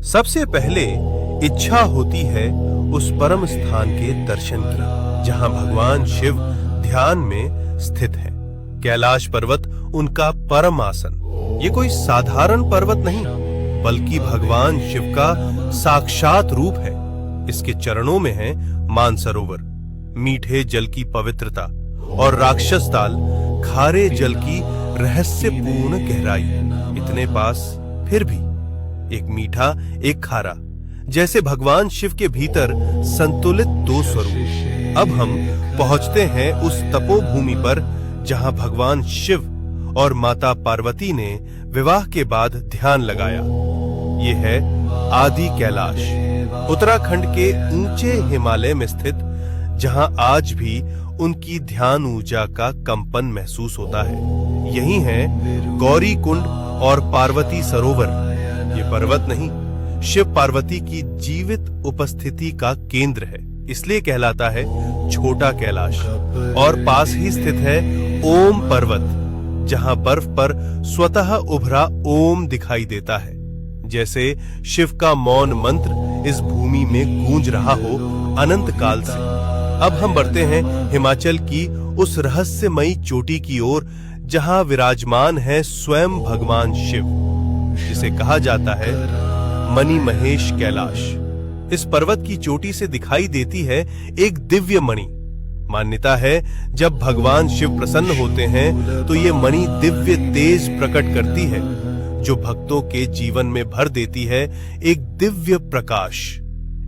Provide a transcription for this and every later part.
सबसे पहले इच्छा होती है उस परम स्थान के दर्शन की जहां भगवान शिव ध्यान में स्थित है। कैलाश पर्वत उनका परम आसन। ये कोई साधारण पर्वत नहीं बल्कि भगवान शिव का साक्षात रूप है। इसके चरणों में है मानसरोवर, मीठे जल की पवित्रता, और राक्षस ताल, खारे जल की रहस्यपूर्ण गहराई। इतने पास फिर भी एक मीठा एक खारा, जैसे भगवान शिव के भीतर संतुलित दो स्वरूप। अब हम पहुंचते हैं उस तपोभूमि पर जहां भगवान शिव और माता पार्वती ने विवाह के बाद ध्यान लगाया। ये है आदि कैलाश, उत्तराखंड के ऊंचे हिमालय में स्थित, जहां आज भी उनकी ध्यान ऊर्जा का कंपन महसूस होता है। यही है गौरी कुंड और पार्वती सरोवर। ये पर्वत नहीं, शिव पार्वती की जीवित उपस्थिति का केंद्र है, इसलिए कहलाता है छोटा कैलाश। और पास ही स्थित है ओम पर्वत, जहां बर्फ पर स्वतः उभरा ओम दिखाई देता है, जैसे शिव का मौन मंत्र इस भूमि में गूंज रहा हो अनंत काल से। अब हम बढ़ते हैं हिमाचल की उस रहस्यमयी चोटी की ओर जहां विराजमान है स्वयं भगवान शिव, जिसे कहा जाता है मणि महेश कैलाश। इस पर्वत की चोटी से दिखाई देती है एक दिव्य मणि। मान्यता है जब भगवान शिव प्रसन्न होते हैं तो ये मणि दिव्य तेज प्रकट करती है, जो भक्तों के जीवन में भर देती है एक दिव्य प्रकाश।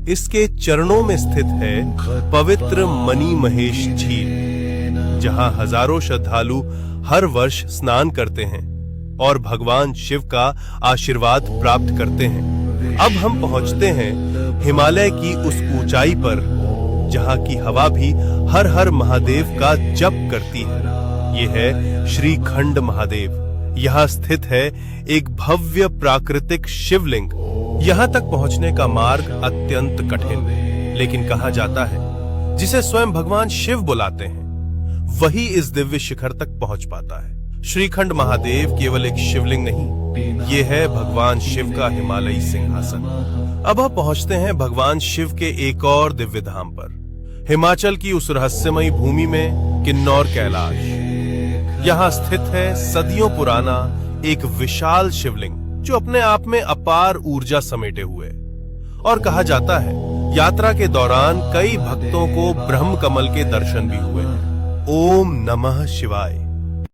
इसके चरणों में स्थित है पवित्र मणि महेश झील, जहां हजारों श्रद्धालु हर वर्ष स्नान करते हैं और भगवान शिव का आशीर्वाद प्राप्त करते हैं। अब हम पहुंचते हैं हिमालय की उस ऊंचाई पर जहां की हवा भी हर हर महादेव का जप करती है। ये है श्रीखंड महादेव। यहाँ स्थित है एक भव्य प्राकृतिक शिवलिंग। यहाँ तक पहुंचने का मार्ग अत्यंत कठिन, लेकिन कहा जाता है जिसे स्वयं भगवान शिव बुलाते हैं वही इस दिव्य शिखर तक पहुंच पाता है। श्रीखंड महादेव केवल एक शिवलिंग नहीं, ये है भगवान शिव का हिमालयी सिंहासन। अब हम पहुंचते हैं भगवान शिव के एक और दिव्य धाम पर, हिमाचल की उस रहस्यमयी भूमि में किन्नौर कैलाश। यहाँ स्थित है सदियों पुराना एक विशाल शिवलिंग, जो अपने आप में अपार ऊर्जा समेटे हुए। और कहा जाता है यात्रा के दौरान कई भक्तों को ब्रह्म कमल के दर्शन भी हुए। ओम नमः शिवाय।